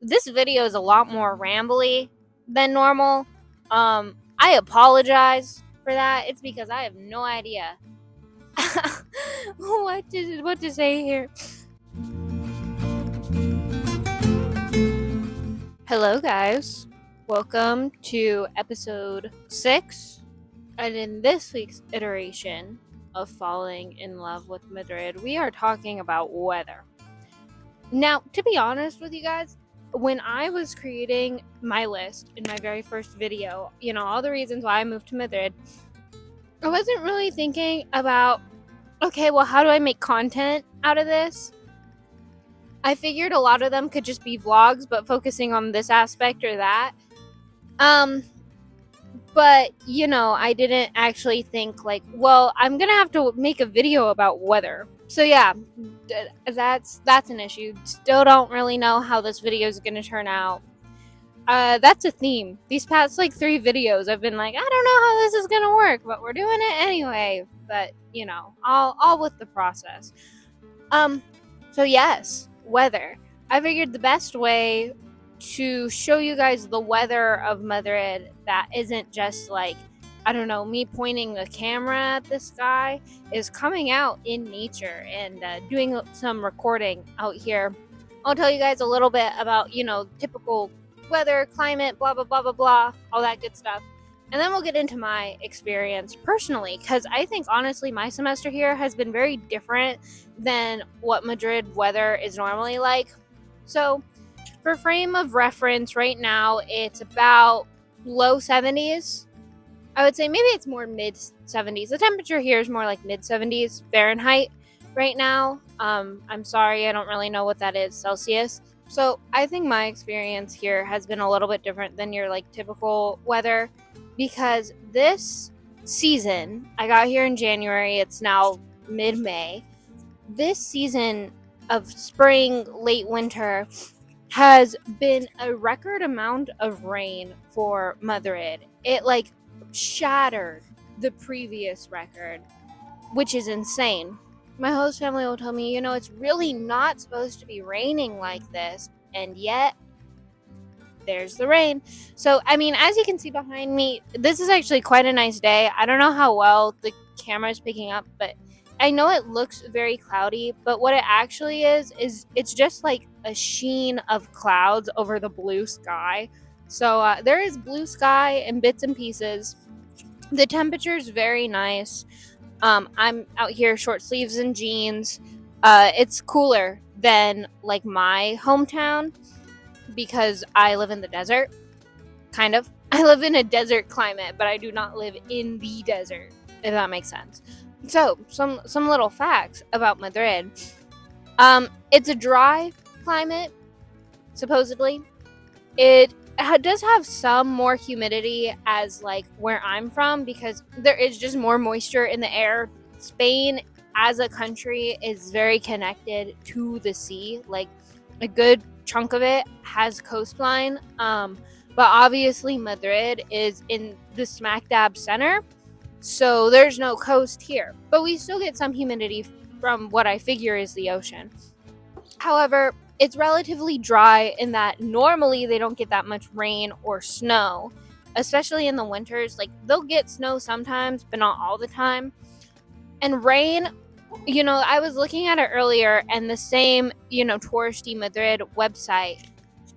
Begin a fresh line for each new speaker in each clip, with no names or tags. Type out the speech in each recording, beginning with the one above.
this video is a lot more rambly than normal. I apologize for that. It's because I have no idea what to say here. Hello, guys. Welcome to episode 6. And in this week's iteration of Falling in Love with Madrid, we are talking about weather. Now, to be honest with you guys, when I was creating my list in my very first video, all the reasons why I moved to Madrid, I wasn't really thinking about, okay, well, how do I make content out of this? I figured a lot of them could just be vlogs, but focusing on this aspect or that. But, I didn't actually think well, I'm going to have to make a video about weather. So yeah, that's an issue. Still don't really know how this video is going to turn out. That's a theme. These past 3 videos, I've been I don't know how this is going to work, but we're doing it anyway. But, all with the process. So yes, weather. I figured the best way to show you guys the weather of Madrid that isn't just me pointing the camera at the sky is coming out in nature and doing some recording out here. I'll tell you guys a little bit about, typical weather, climate, blah, blah, blah, blah, blah, all that good stuff. And then we'll get into my experience personally, because I think, honestly, my semester here has been very different than what Madrid weather is normally like. So, for frame of reference, right now, it's about low 70s. I would say maybe it's more mid 70s. The temperature here is more like mid 70s Fahrenheit right now. I'm sorry, I don't really know what that is Celsius. So I think my experience here has been a little bit different than your typical weather, because this season, I got here in January, it's now mid-May. This season of spring, late winter has been a record amount of rain for Madrid. It shattered the previous record, which is insane. My host family will tell me, it's really not supposed to be raining like this, and yet there's the rain. So, as you can see behind me, this is actually quite a nice day. I don't know how well the camera is picking up, but I know it looks very cloudy, but what it actually is it's just a sheen of clouds over the blue sky. So there is blue sky in bits and pieces. The temperature is very nice. I'm out here short sleeves and jeans. It's cooler than my hometown because I live in the desert. Kind of. I live in a desert climate, but I do not live in the desert, if that makes sense. So, some little facts about Madrid. It's a dry climate, supposedly. It does have some more humidity as where I'm from, because there is just more moisture in the air. Spain as a country is very connected to the sea. A good chunk of it has coastline. But obviously Madrid is in the smack dab center. So there's no coast here, but we still get some humidity from what I figure is the ocean. However, it's relatively dry in that normally they don't get that much rain or snow, especially in the winters. They'll get snow sometimes, but not all the time. And rain, I was looking at it earlier, and the same, touristy Madrid website,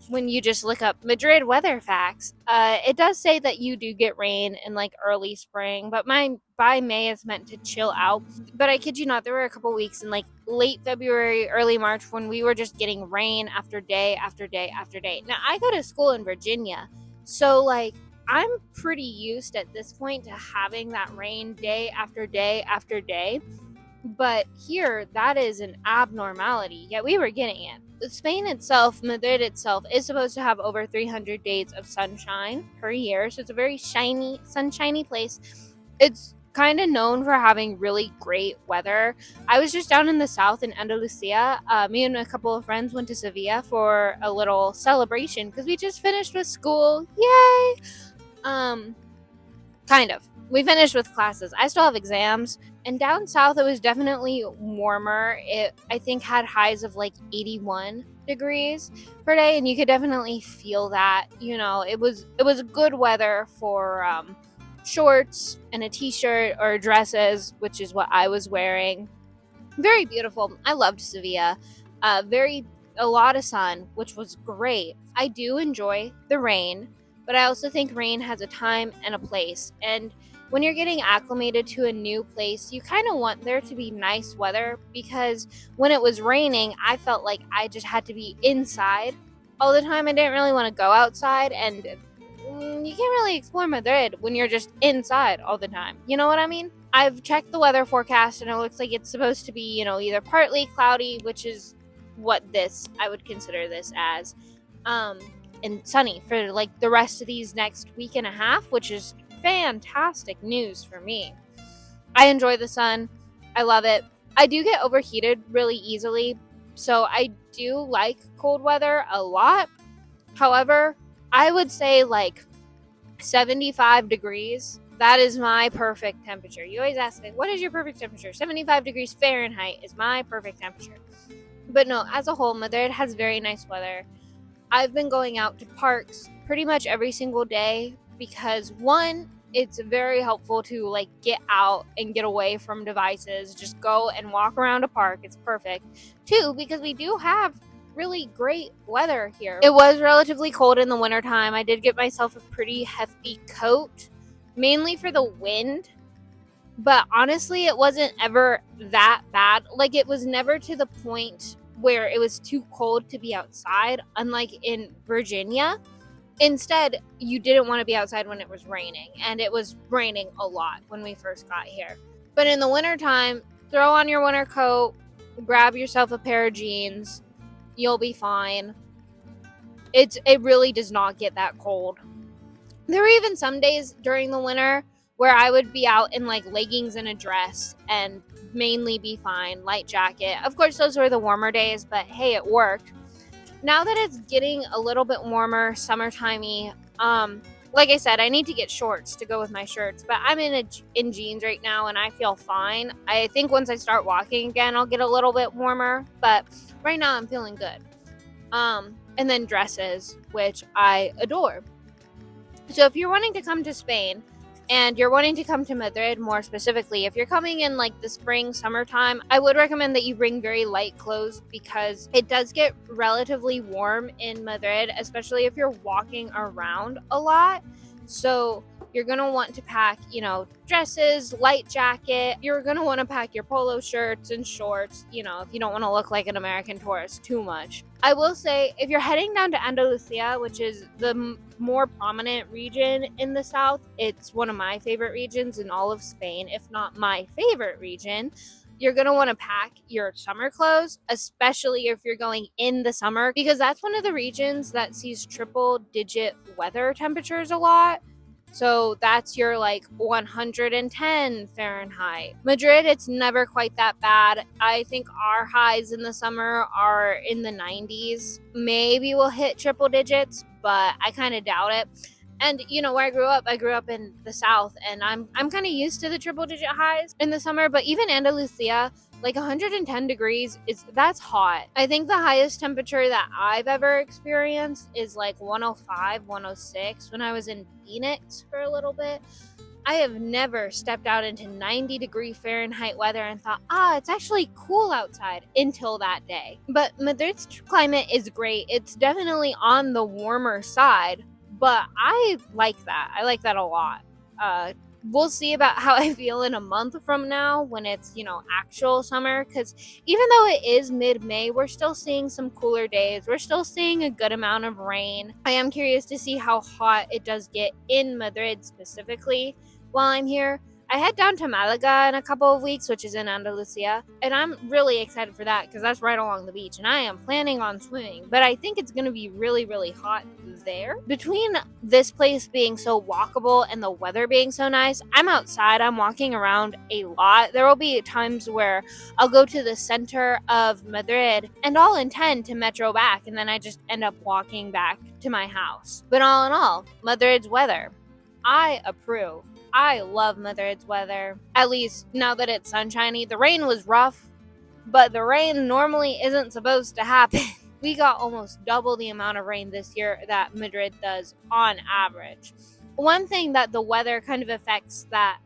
when you just look up Madrid weather facts, it does say that you do get rain in early spring, but by May it's meant to chill out. But I kid you not, there were a couple weeks in late February, early March when we were just getting rain after day after day after day. Now, I go to school in Virginia, so I'm pretty used at this point to having that rain day after day after day. But here, that is an abnormality, yet we were getting it. Spain itself, Madrid itself, is supposed to have over 300 days of sunshine per year, so it's a very sunshiny place. It's kind of known for having really great weather. I was just down in the south in Andalusia. Me and a couple of friends went to Sevilla for a little celebration because we just finished with school. Yay! Kind of. We finished with classes. I still have exams. And down south, it was definitely warmer. It, I think, had highs of 81 degrees per day, and you could definitely feel that. It was good weather for shorts and a t-shirt or dresses, which is what I was wearing. Very beautiful. I loved Sevilla. A lot of sun, which was great. I do enjoy the rain, but I also think rain has a time and a place. And when you're getting acclimated to a new place, you kind of want there to be nice weather, because when it was raining, I felt like I just had to be inside all the time. I didn't really want to go outside, and you can't really explore Madrid when you're just inside all the time. You know what I mean? I've checked the weather forecast, and it looks like it's supposed to be, either partly cloudy, which is what I would consider this as, and sunny for like the rest of these next week and a half, which is fantastic news for me. I enjoy the sun. I love it. I do get overheated really easily, so I do like cold weather a lot. However, I would say like 75 degrees. That is my perfect temperature. You always ask me, what is your perfect temperature? 75 degrees Fahrenheit is my perfect temperature. But no, as a whole, Madrid has very nice weather. I've been going out to parks pretty much every single day because, one, it's very helpful to like get out and get away from devices. Just go and walk around a park. It's perfect. Two, because we do have really great weather here. It was relatively cold in the wintertime. I did get myself a pretty hefty coat, mainly for the wind. But honestly, it wasn't ever that bad. Like, it was never to the point where it was too cold to be outside, unlike in Virginia. Instead, you didn't want to be outside when it was raining, and it was raining a lot when we first got here. But in the wintertime, throw on your winter coat, grab yourself a pair of jeans, you'll be fine. It really does not get that cold. There were even some days during the winter where I would be out in like leggings and a dress and mainly be fine, light jacket. Of course, those were the warmer days, but hey, it worked. Now that it's getting a little bit warmer, summertimey, like I said, I need to get shorts to go with my shirts, but I'm in jeans right now and I feel fine. I think once I start walking again, I'll get a little bit warmer, but right now I'm feeling good. And then dresses, which I adore. So if you're wanting to come to Spain, and you're wanting to come to Madrid more specifically, if you're coming in like the spring, summertime, I would recommend that you bring very light clothes because it does get relatively warm in Madrid, especially if you're walking around a lot. So you're going to want to pack, dresses, light jacket. You're going to want to pack your polo shirts and shorts, if you don't want to look like an American tourist too much. I will say, if you're heading down to Andalusia, which is the more prominent region in the south, it's one of my favorite regions in all of Spain, if not my favorite region. You're going to want to pack your summer clothes, especially if you're going in the summer, because that's one of the regions that sees triple digit weather temperatures a lot. So that's your like 110 Fahrenheit. Madrid, it's never quite that bad. I think our highs in the summer are in the 90s. Maybe we'll hit triple digits, but I kind of doubt it. And where I grew up in the south, and I'm kind of used to the triple digit highs in the summer, but even Andalusia, like 110 degrees, that's hot. I think the highest temperature that I've ever experienced is like 105, 106 when I was in Phoenix for a little bit. I have never stepped out into 90 degree Fahrenheit weather and thought, it's actually cool outside until that day. But Madrid's climate is great. It's definitely on the warmer side, but I like that. I like that a lot. We'll see about how I feel in a month from now when it's, actual summer. Because even though it is mid-May, we're still seeing some cooler days. We're still seeing a good amount of rain. I am curious to see how hot it does get in Madrid specifically while I'm here. I head down to Malaga in a couple of weeks, which is in Andalusia, and I'm really excited for that because that's right along the beach, and I am planning on swimming, but I think it's going to be really, really hot there. Between this place being so walkable and the weather being so nice, I'm outside, I'm walking around a lot. There will be times where I'll go to the center of Madrid and I'll intend to metro back, and then I just end up walking back to my house. But all in all, Madrid's weather, I approve. I love Madrid's weather, at least now that it's sunshiny. The rain was rough, but the rain normally isn't supposed to happen. we got almost double the amount of rain this year that Madrid does on average. One thing that the weather kind of affects that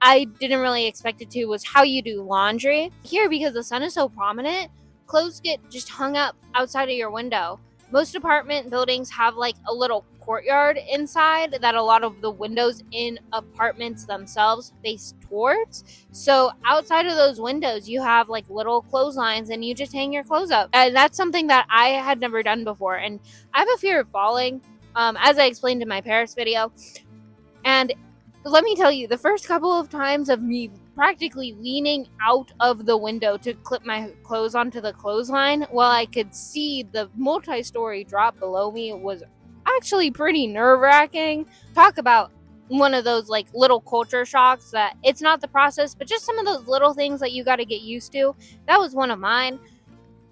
I didn't really expect it to was how you do laundry. Here, because the sun is so prominent, clothes get just hung up outside of your window. Most apartment buildings have like a little courtyard inside that a lot of the windows in apartments themselves face towards. So outside of those windows, you have like little clotheslines and you just hang your clothes up. And that's something that I had never done before. And I have a fear of falling, as I explained in my Paris video. And let me tell you, the first couple of times of me practically leaning out of the window to clip my clothes onto the clothesline while I could see the multi-story drop below me was actually pretty nerve-wracking. Talk about one of those like little culture shocks that it's not the process, but just some of those little things that you got to get used to. That was one of mine.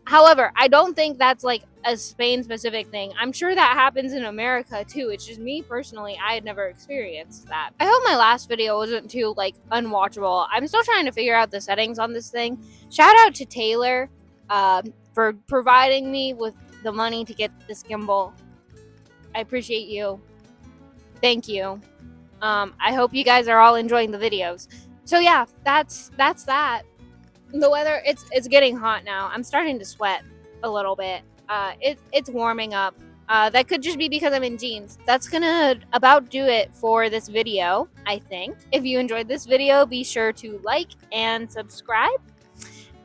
However, I don't think that's like a Spain specific thing. I'm sure that happens in America too. It's just me personally, I had never experienced that. I hope my last video wasn't too like unwatchable. I'm still trying to figure out the settings on this thing. Shout out to Taylor for providing me with the money to get this gimbal. I appreciate you. Thank you. I hope you guys are all enjoying the videos. So yeah, that's that. The weather, it's getting hot now. I'm starting to sweat a little bit. It's warming up. That could just be because I'm in jeans. That's gonna about do it for this video, I think. If you enjoyed this video, be sure to like and subscribe.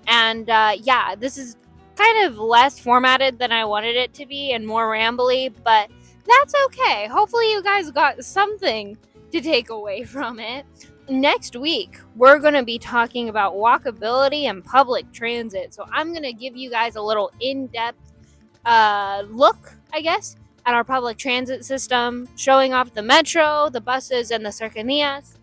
And yeah, this is kind of less formatted than I wanted it to be and more rambly, but that's okay. Hopefully you guys got something to take away from it. Next week, we're going to be talking about walkability and public transit. So I'm going to give you guys a little in-depth look, I guess, at our public transit system, showing off the metro, the buses, and the cercanías.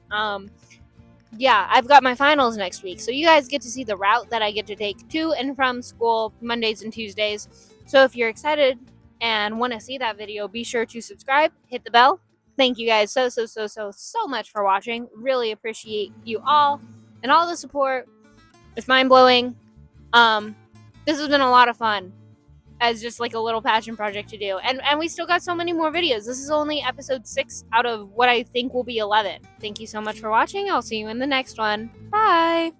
Yeah, I've got my finals next week, so you guys get to see the route that I get to take to and from school Mondays and Tuesdays. So if you're excited and want to see that video, be sure to subscribe, hit the bell. Thank you guys so much for watching. Really appreciate you all and all the support. It's mind-blowing. This has been a lot of fun as just like a little passion project to do. And we still got so many more videos. This is only episode 6 out of what I think will be 11. Thank you so much for watching. I'll see you in the next one. Bye!